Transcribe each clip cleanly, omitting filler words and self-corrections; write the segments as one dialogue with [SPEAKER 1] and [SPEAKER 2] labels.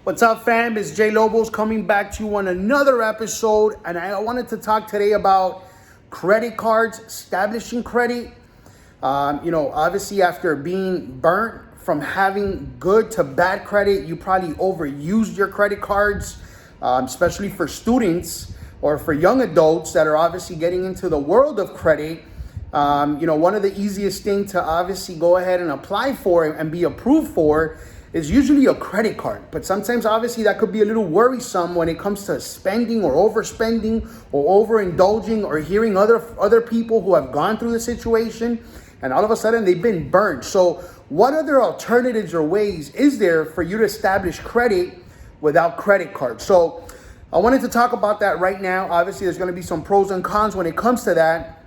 [SPEAKER 1] What's up, fam? It's Jay Lobos coming back to you on another episode, and I wanted to talk today about credit cards, establishing credit. Obviously after being burnt from having good to bad credit, you probably overused your credit cards, especially for students or for young adults that are obviously getting into the world of credit. One of the easiest things to obviously go ahead and apply for and be approved for is usually a credit card. But sometimes obviously that could be a little worrisome when it comes to spending or overspending or overindulging or hearing other people who have gone through the situation and all of a sudden they've been burned. So what other alternatives or ways is there for you to establish credit without credit cards? So I wanted to talk about that right now. Obviously there's going to be some pros and cons when it comes to that.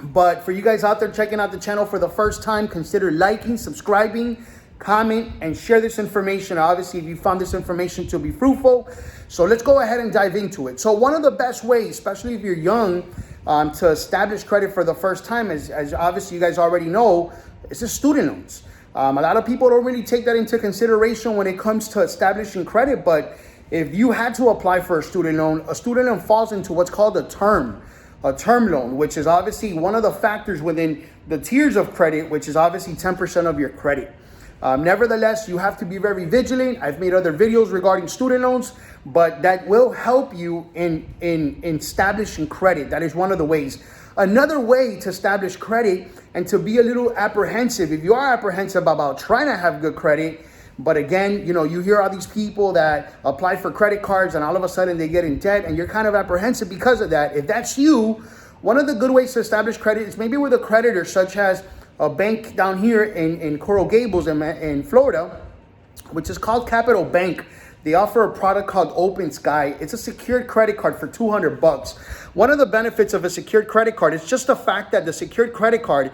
[SPEAKER 1] But for you guys out there checking out the channel for the first time, consider liking, subscribing, comment, and share this information. Obviously, if you found this information to be fruitful. So let's go ahead and dive into it. So one of the best ways, especially if you're young, to establish credit for the first time, as obviously you guys already know, is the student loans. A lot of people don't really take that into consideration when it comes to establishing credit. But if you had to apply for a student loan falls into what's called a term loan, which is obviously one of the factors within the tiers of credit, which is obviously 10% of your credit. Nevertheless, you have to be very vigilant. I've made other videos regarding student loans, but that will help you in establishing credit. That is one of the ways. Another way to establish credit and to be a little apprehensive, if you are apprehensive about trying to have good credit, but again, you hear all these people that apply for credit cards and all of a sudden they get in debt and you're kind of apprehensive because of that. If that's you, one of the good ways to establish credit is maybe with a creditor such as a bank down here in Coral Gables in Florida, which is called Capital Bank. They offer a product called Open Sky. It's a secured credit card for $200. One of the benefits of a secured credit card is just the fact that the secured credit card,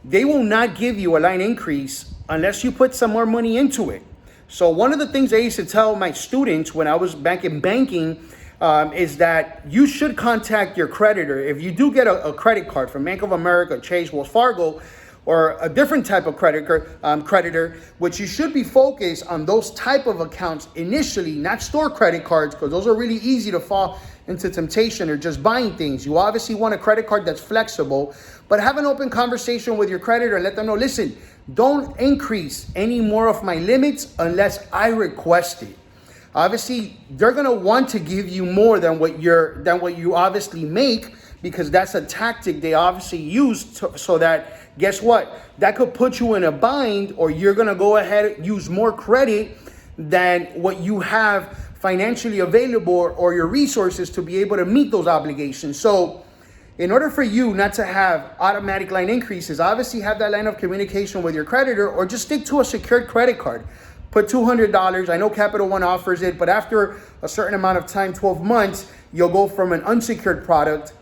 [SPEAKER 1] they will not give you a line increase unless you put some more money into it. So one of the things I used to tell my students when I was back in banking is that you should contact your creditor. If you do get a credit card from Bank of America, Chase, Wells Fargo, or a different type of creditor, which you should be focused on those type of accounts initially, not store credit cards, because those are really easy to fall into temptation or just buying things. You obviously want a credit card that's flexible, but have an open conversation with your creditor and let them know, listen, don't increase any more of my limits unless I request it. Obviously, they're gonna want to give you more than what you obviously make, because that's a tactic they obviously use so that, guess what? That could put you in a bind, or you're going to go ahead and use more credit than what you have financially available or your resources to be able to meet those obligations. So in order for you not to have automatic line increases, obviously have that line of communication with your creditor, or just stick to a secured credit card. Put $200. I know Capital One offers it, but after a certain amount of time, 12 months, you'll go from an unsecured product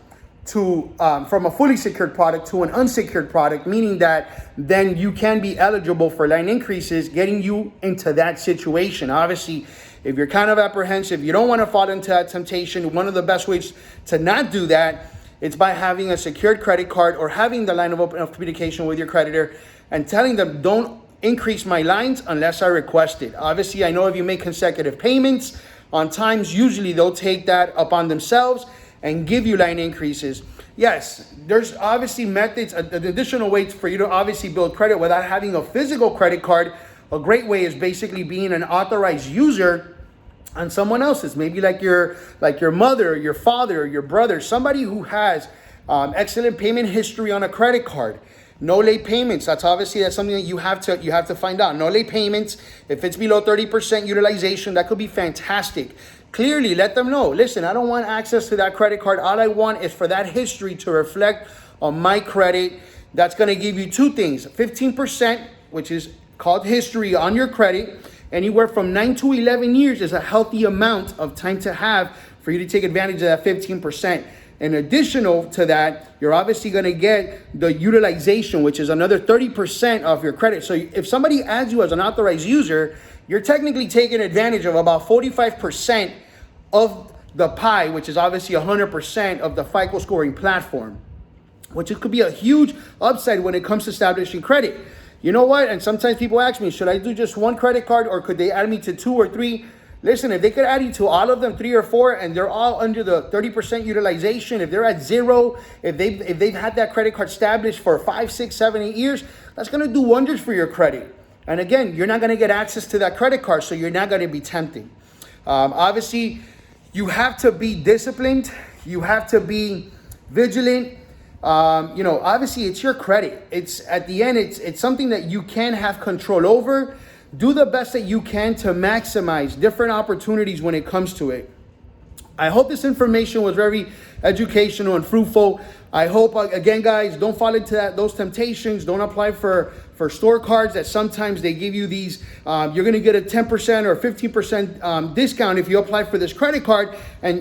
[SPEAKER 1] to from a fully secured product to an unsecured product, meaning that then you can be eligible for line increases, getting you into that situation. Obviously, if you're kind of apprehensive, you don't want to fall into that temptation, one of the best ways to not do that is by having a secured credit card or having the line of communication with your creditor and telling them, don't increase my lines unless I request it. Obviously, I know if you make consecutive payments on times, usually they'll take that upon themselves and give you line increases. Yes, there's obviously methods, additional ways for you to obviously build credit without having a physical credit card. A great way is basically being an authorized user on someone else's, maybe like your mother, your father, your brother, somebody who has excellent payment history on a credit card. No late payments. That's something that you have to find out. No late payments. If it's below 30% utilization, that could be fantastic. Clearly let them know, listen, I don't want access to that credit card. All I want is for that history to reflect on my credit. That's going to give you two things: 15%, which is called history on your credit. Anywhere from 9 to 11 years is a healthy amount of time to have for you to take advantage of that 15%. And additional to that, you're obviously going to get the utilization, which is another 30% of your credit. So if somebody adds you as an authorized user, you're technically taking advantage of about 45% of the pie, which is obviously 100% of the FICO scoring platform, which it could be a huge upside when it comes to establishing credit. You know what? And sometimes people ask me, should I do just one credit card or could they add me to 2 or 3? Listen, if they could add you to all of them, 3 or 4, and they're all under the 30% utilization, if they're at 0, if they've had that credit card established for 5, 6, 7, 8 years, that's going to do wonders for your credit. And again, you're not going to get access to that credit card, so you're not going to be tempting. Obviously, you have to be disciplined. You have to be vigilant. Obviously, it's your credit. It's at the end, it's something that you can have control over. Do the best that you can to maximize different opportunities when it comes to it. I hope this information was very educational and fruitful. I hope, again, guys, don't fall into those temptations. Don't apply for store cards that sometimes they give you these. You're going to get a 10% or 15% discount if you apply for this credit card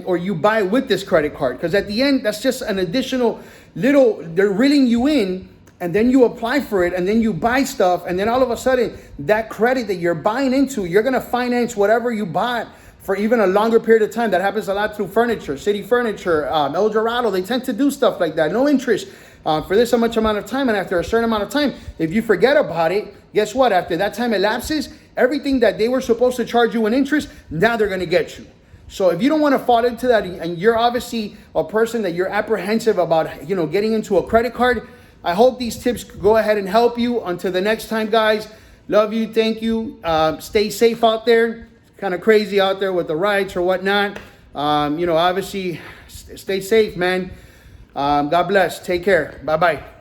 [SPEAKER 1] or you buy with this credit card. Because at the end, that's just an additional they're reeling you in. And then you apply for it, and then you buy stuff, and then all of a sudden, that credit that you're buying into, you're going to finance whatever you bought for even a longer period of time. That happens a lot through furniture, City Furniture, El Dorado. They tend to do stuff like that. No interest for this much amount of time, and after a certain amount of time, if you forget about it, guess what? After that time elapses, everything that they were supposed to charge you in interest, now they're going to get you. So if you don't want to fall into that, and you're obviously a person that you're apprehensive about, getting into a credit card, I hope these tips go ahead and help you. Until the next time, guys, love you. Thank you. Stay safe out there. It's kind of crazy out there with the riots or whatnot. Obviously, stay safe, man. God bless. Take care. Bye-bye.